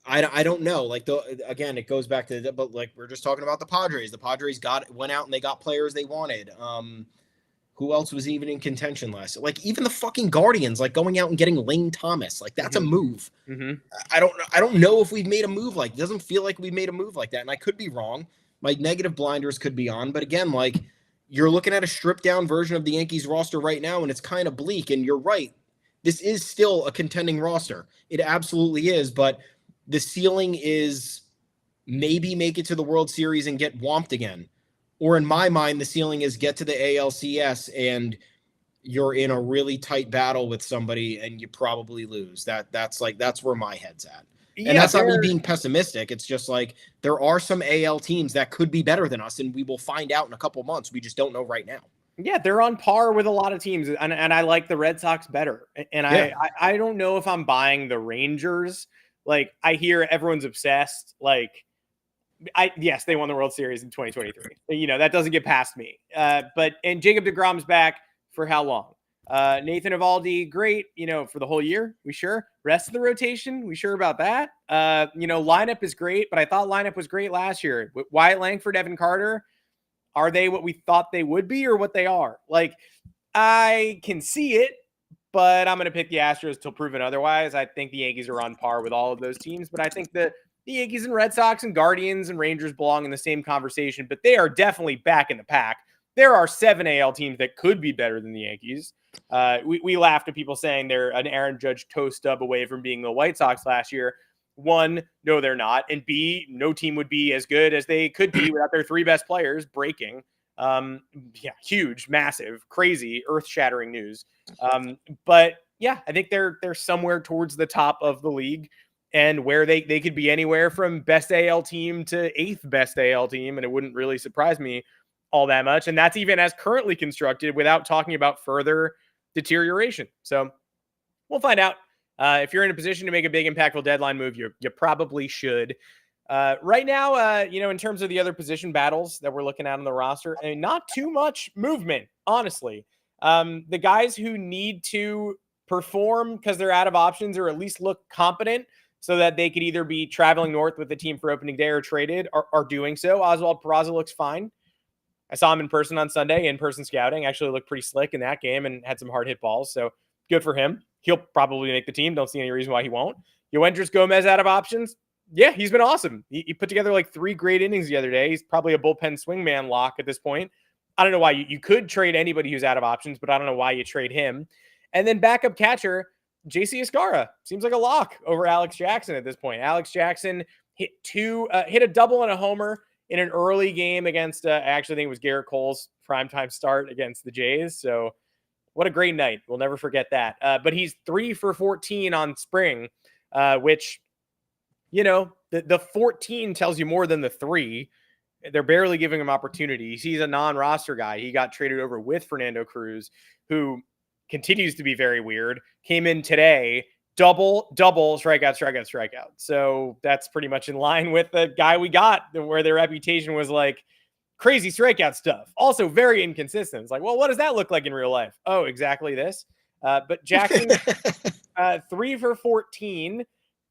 I don't know. Like again, it goes back to but like we're just talking about the Padres. The Padres went out and they got players they wanted. Who else was even in contention last? Like even the fucking Guardians, like going out and getting Lane Thomas. Like that's a move. Mm-hmm. I don't know if we've made a move like, it doesn't feel like we've made a move like that. And I could be wrong. My negative blinders could be on, but again, like, you're looking at a stripped down version of the Yankees roster right now, and it's kind of bleak. And you're right. This is still a contending roster. It absolutely is. But the ceiling is maybe make it to the World Series and get whomped again. Or in my mind, the ceiling is get to the ALCS and you're in a really tight battle with somebody and you probably lose. That's where my head's at. And that's not me being pessimistic. It's just like there are some AL teams that could be better than us, and we will find out in a couple months. We just don't know right now. Yeah, they're on par with a lot of teams, and I like the Red Sox better. And yeah. I don't know if I'm buying the Rangers. Like I hear everyone's obsessed. Like yes, they won the World Series in 2023. That doesn't get past me. But Jacob deGrom's back for how long? Nathan Eovaldi, great, for the whole year. We sure. Rest of the rotation, we sure about that. Lineup is great, but I thought lineup was great last year. Wyatt Langford, Evan Carter, are they what we thought they would be or what they are? Like, I can see it, but I'm going to pick the Astros till proven otherwise. I think the Yankees are on par with all of those teams, but I think that the Yankees and Red Sox and Guardians and Rangers belong in the same conversation, but they are definitely back in the pack. There are 7 AL teams that could be better than the Yankees. We laughed at people saying they're an Aaron Judge toe stub away from being the White Sox last year. 1, no, they're not. And B, no team would be as good as they could be without their 3 best players breaking. Huge, massive, crazy, earth-shattering news. But yeah, I think they're somewhere towards the top of the league, and where they could be anywhere from best AL team to 8th best AL team, and it wouldn't really surprise me all that much. And that's even as currently constructed without talking about further deterioration. So we'll find out. If you're in a position to make a big impactful deadline move, you probably should. Right now, in terms of the other position battles that we're looking at on the roster, I mean, not too much movement, honestly. The guys who need to perform because they're out of options or at least look competent so that they could either be traveling north with the team for opening day or traded are doing so. Oswald Peraza looks fine. I saw him in person on Sunday, in-person scouting. Actually looked pretty slick in that game and had some hard hit balls. So good for him. He'll probably make the team. Don't see any reason why he won't. Yoendris Gomez out of options. Yeah, he's been awesome. He put together like 3 great innings the other day. He's probably a bullpen swingman lock at this point. I don't know why you could trade anybody who's out of options, but I don't know why you trade him. And then backup catcher, JC Escarra seems like a lock over Alex Jackson at this point. Alex Jackson hit a double and a homer in an early game against, I actually think it was Gerrit Cole's primetime start against the Jays. So what a great night. We'll never forget that. But he's 3 for 14 on spring, which, the 14 tells you more than the 3. They're barely giving him opportunities. He's a non-roster guy. He got traded over with Fernando Cruz, who continues to be very weird. Came in today, double, strikeout. So that's pretty much in line with the guy we got, where their reputation was like crazy strikeout stuff. Also very inconsistent. It's like, well, what does that look like in real life? Oh, exactly this. But Jackson, 3 for 14.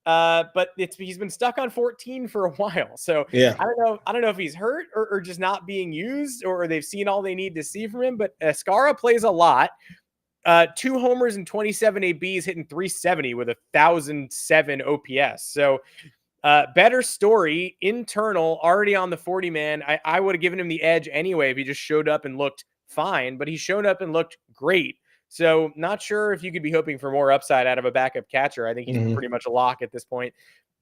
But he's been stuck on 14 for a while. So yeah, I don't know if he's hurt or just not being used, or they've seen all they need to see from him. But Escarra plays a lot. 2 homers and 27 ABs, hitting 370 with 1,007 OPS. So better story, internal, already on the 40-man. I would have given him the edge anyway if he just showed up and looked fine, but he showed up and looked great. So not sure if you could be hoping for more upside out of a backup catcher. I think he's pretty much a lock at this point.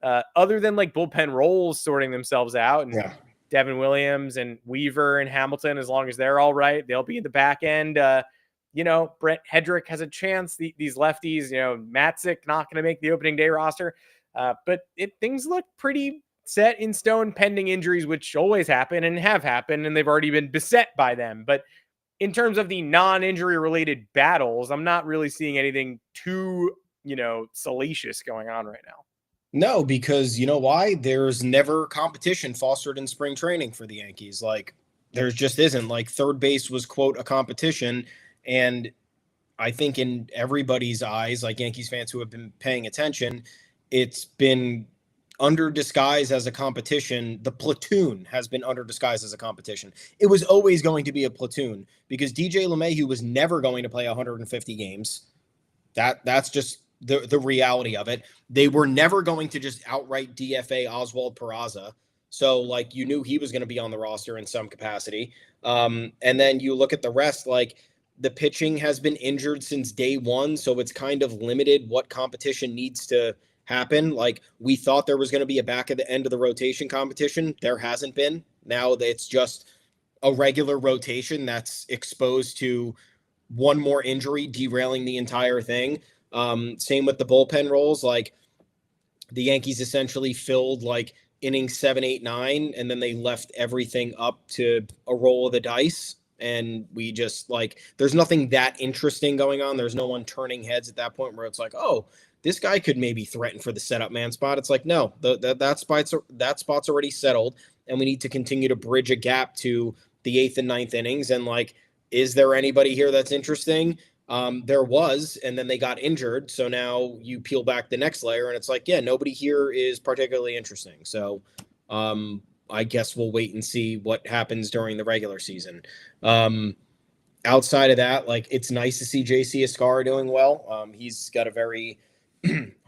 Other than like bullpen roles sorting themselves out, and Devin Williams and Weaver and Hamilton, as long as they're all right, they'll be in the back end. Brett Hedrick has a chance. These lefties, Matzik not going to make the opening day roster. But things look pretty set in stone pending injuries, which always happen and have happened, and they've already been beset by them. But in terms of the non-injury related battles, I'm not really seeing anything too, salacious going on right now. No, because you know why? There's never competition fostered in spring training for the Yankees. Like, there just isn't. Like, third base was, quote, a competition. And I think in everybody's eyes, like Yankees fans who have been paying attention, it's been under disguise as a competition. The platoon has been under disguise as a competition. It was always going to be a platoon because DJ LeMahieu was never going to play 150 games. That's just the reality of it. They were never going to just outright DFA Oswald Peraza. So, like, you knew he was going to be on the roster in some capacity. And then you look at the rest, like, the pitching has been injured since day one, so it's kind of limited what competition needs to happen. Like, we thought there was going to be a back at the end of the rotation competition. There hasn't been. Now it's just a regular rotation that's exposed to one more injury derailing the entire thing. Same with the bullpen roles. Like, the Yankees essentially filled like innings 7, 8, 9, and then they left everything up to a roll of the dice. And we just, like, there's nothing that interesting going on. There's no one turning heads at that point where it's like, oh, this guy could maybe threaten for the setup man spot. It's like, no, that spot's already settled, and we need to continue to bridge a gap to the 8th and 9th innings. And, like, is there anybody here that's interesting? There was, and then they got injured. So now you peel back the next layer, and it's like, yeah, nobody here is particularly interesting. So, I guess we'll wait and see what happens during the regular season. Outside of that, like, it's nice to see JC Escarra doing well. He's got a very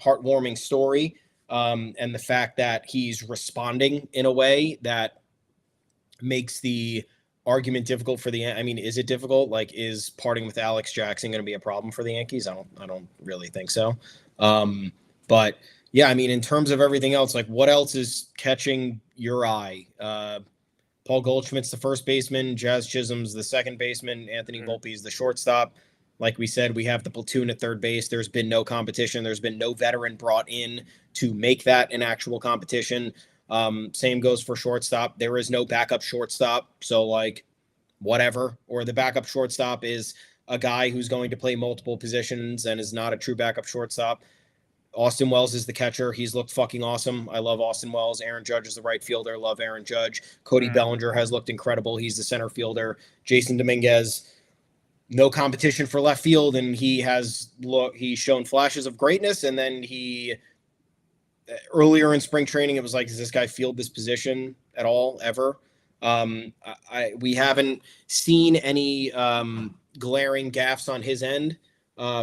heartwarming story. And the fact that he's responding in a way that makes the argument difficult for is it difficult? Like, is parting with Alex Jackson going to be a problem for the Yankees? I don't really think so. But yeah, in terms of everything else, like, what else is catching your eye? Paul Goldschmidt's the first baseman, Jazz Chisholm's the second baseman, Anthony Volpe's the shortstop. Like we said, we have the platoon at third base. There's been no competition. There's been no veteran brought in to make that an actual competition. Same goes for shortstop. There is no backup shortstop. So, like, whatever. Or the backup shortstop is a guy who's going to play multiple positions and is not a true backup shortstop. Austin Wells is the catcher. He's looked fucking awesome. I love Austin Wells. Aaron Judge is the right fielder. Love Aaron Judge. Cody Bellinger has looked incredible. He's the center fielder. Jason Dominguez, no competition for left field, and he's shown flashes of greatness. And then earlier in spring training, it was like, does this guy field this position at all ever? We haven't seen any glaring gaffes on his end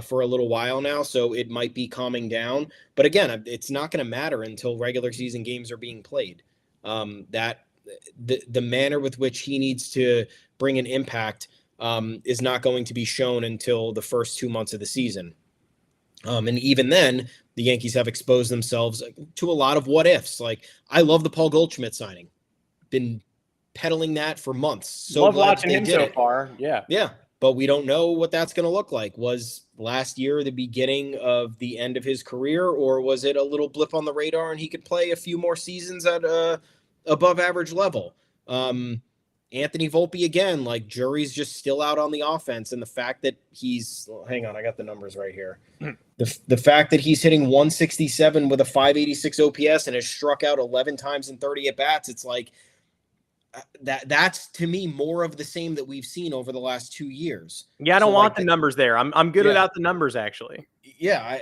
for a little while now, so it might be calming down. But again, it's not going to matter until regular season games are being played. That the manner with which he needs to bring an impact is not going to be shown until the first 2 months of the season. And even then, the Yankees have exposed themselves to a lot of what ifs. Like, I love the Paul Goldschmidt signing. Been peddling that for months. So love watching him so far. Yeah. Yeah. But we don't know what that's going to look like. Was last year the beginning of the end of his career, or was it a little blip on the radar and he could play a few more seasons at above average level? Anthony Volpe, again, like, jury's just still out on the offense. And the fact that hang on, I got the numbers right here. The fact that he's hitting 167 with a 586 OPS and has struck out 11 times in 30 at bats, it's like, that's to me more of the same that we've seen over the last 2 years. Yeah, I don't want the numbers there. I'm good without the numbers, actually. Yeah,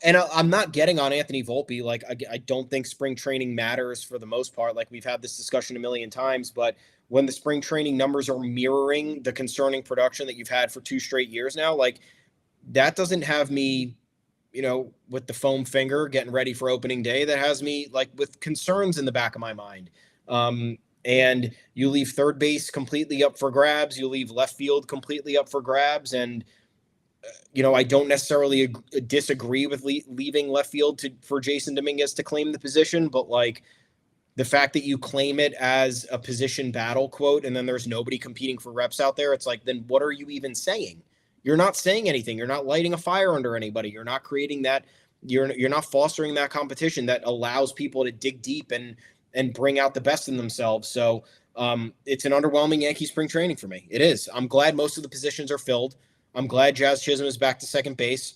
I'm not getting on Anthony Volpe. Like, I don't think spring training matters for the most part. Like, we've had this discussion a million times, but when the spring training numbers are mirroring the concerning production that you've had for 2 straight years now, like, that doesn't have me, with the foam finger getting ready for opening day. That has me, like, with concerns in the back of my mind. And you leave third base completely up for grabs. You leave left field completely up for grabs. And, I don't necessarily disagree with leaving left field for Jason Dominguez to claim the position, but, like, the fact that you claim it as a position battle, quote, and then there's nobody competing for reps out there, it's like, then what are you even saying? You're not saying anything. You're not lighting a fire under anybody. You're not creating that. You're not fostering that competition that allows people to dig deep and bring out the best in themselves. So it's an underwhelming Yankee spring training for me. It is. I'm glad most of the positions are filled. I'm glad Jazz Chisholm is back to second base.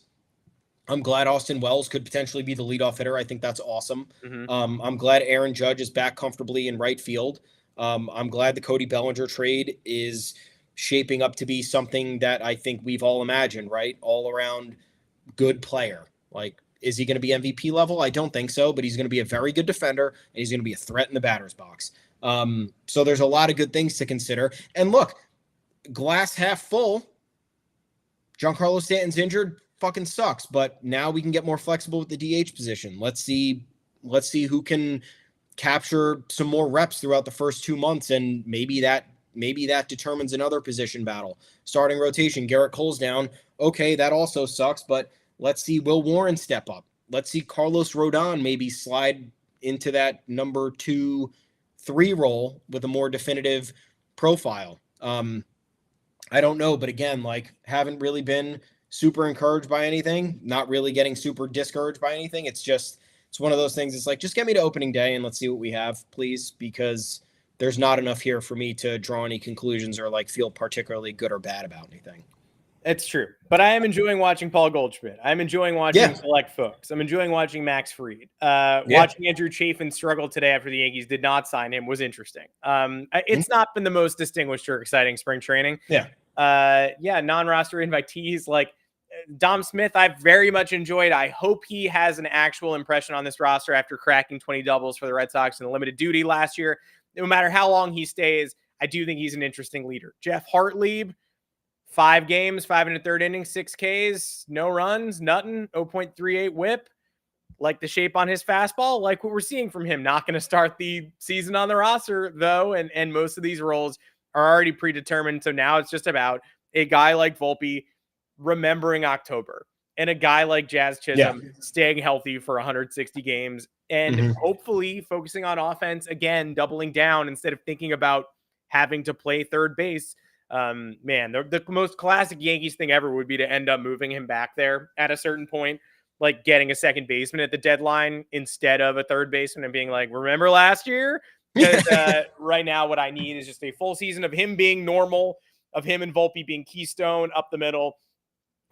I'm glad Austin Wells could potentially be the leadoff hitter. I think that's awesome. Mm-hmm. I'm glad Aaron Judge is back comfortably in right field. I'm glad the Cody Bellinger trade is shaping up to be something that I think we've all imagined, right? All around good player. Like, is he going to be MVP level? I don't think so, but he's going to be a very good defender, and he's going to be a threat in the batter's box. So there's a lot of good things to consider. And look, glass half full, Giancarlo Stanton's injured, fucking sucks, but now we can get more flexible with the DH position. Let's see who can capture some more reps throughout the first 2 months, and maybe that determines another position battle. Starting rotation, Gerrit Cole's down. Okay, that also sucks, but let's see Will Warren step up. Let's see Carlos Rodon maybe slide into that number 2-3 role with a more definitive profile. I don't know, but again, like, haven't really been super encouraged by anything, not really getting super discouraged by anything. It's one of those things. It's like, just get me to opening day and let's see what we have, please, because there's not enough here for me to draw any conclusions or, like, feel particularly good or bad about anything. It's true. But I am enjoying watching Paul Goldschmidt. I'm enjoying watching select folks. I'm enjoying watching Max Fried. Watching Andrew Chafin struggle today after the Yankees did not sign him was interesting. It's not been the most distinguished or exciting spring training. Non-roster invitees like Dom Smith, I've very much enjoyed. I hope he has an actual impression on this roster after cracking 20 doubles for the Red Sox in a limited duty last year. No matter how long he stays, I do think he's an interesting leader. Jeff Hartlieb, 5 games, 5 1/3 innings, 6 Ks, no runs, nothing, 0.38 whip. Like the shape on his fastball, like what we're seeing from him. Not going to start the season on the roster, though, and most of these roles are already predetermined. So now it's just about a guy like Volpe remembering October and a guy like Jazz Chisholm staying healthy for 160 games and hopefully focusing on offense again, doubling down instead of thinking about having to play third base. The most classic Yankees thing ever would be to end up moving him back there at a certain point, like getting a second baseman at the deadline instead of a third baseman and being like, remember last year? Because right now what I need is just a full season of him being normal, of him and Volpe being keystone up the middle.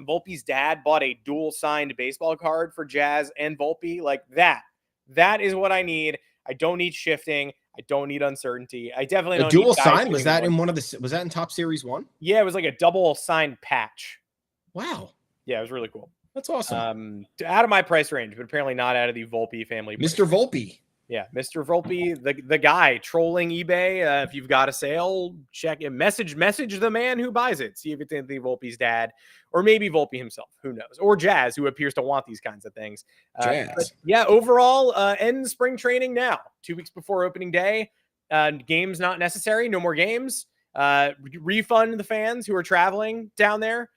Volpe's dad bought a dual signed baseball card for Jazz and Volpe. Like that is what I need. I don't need shifting. I don't need uncertainty. I definitely don't need dual sign. Was that in Top Series 1? Yeah, it was like a double signed patch. Wow. Yeah, it was really cool. That's awesome. Out of my price range, but apparently not out of the Volpe family. Mr. Volpe. Yeah, Mr. Volpe, the guy trolling eBay. If you've got a sale, check it. Message the man who buys it. See if it's Anthony Volpe's dad, or maybe Volpe himself. Who knows? Or Jazz, who appears to want these kinds of things. Overall, end spring training now. 2 weeks before opening day. Games not necessary. No more games. refund the fans who are traveling down there.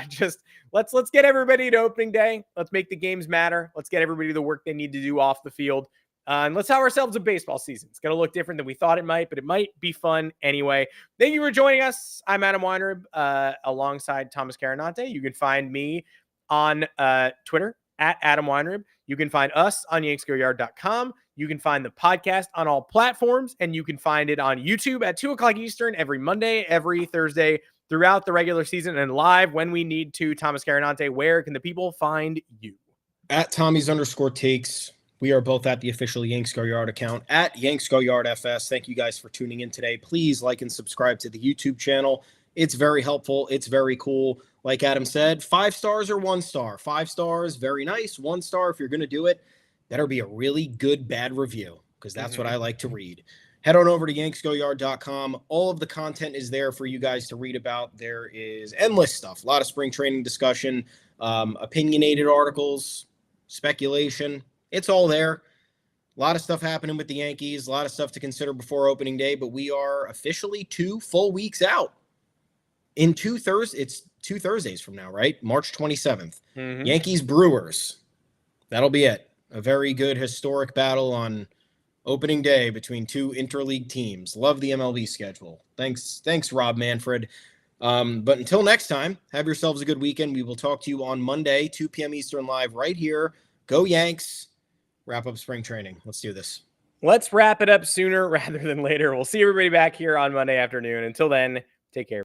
Just let's get everybody to opening day. Let's make the games matter. Let's get everybody the work they need to do off the field. And let's have ourselves a baseball season. It's going to look different than we thought it might, but it might be fun anyway. Thank you for joining us. I'm Adam Weinrib, alongside Thomas Carannante. You can find me on Twitter at Adam Weinrib. You can find us on yanksgoyard.com. You can find the podcast on all platforms, and you can find it on YouTube at 2 o'clock Eastern every Monday, every Thursday throughout the regular season, and live when we need to. Thomas Carannante, where can the people find you? At Tommy's_takes. We are both at the official Yanks Go Yard account at Yanks Go Yard FS. Thank you guys for tuning in today. Please like and subscribe to the YouTube channel. It's very helpful. It's very cool. Like Adam said, 5 stars or 1 star. 5 stars, very nice. 1 star, if you're going to do it, better be a really good, bad review, because that's what I like to read. Head on over to yanksgoyard.com. All of the content is there for you guys to read about. There is endless stuff. A lot of spring training discussion, opinionated articles, speculation. It's all there. A lot of stuff happening with the Yankees, a lot of stuff to consider before opening day, but we are officially 2 full weeks out. It's 2 Thursdays from now, right? March 27th. Yankees Brewers. That'll be it. A very good historic battle on opening day between 2 interleague teams. Love the MLB schedule. Thanks, Rob Manfred. But until next time, have yourselves a good weekend. We will talk to you on Monday, 2 p.m. Eastern live right here. Go Yanks. Wrap up spring training. Let's do this. Let's wrap it up sooner rather than later. We'll see everybody back here on Monday afternoon. Until then, take care.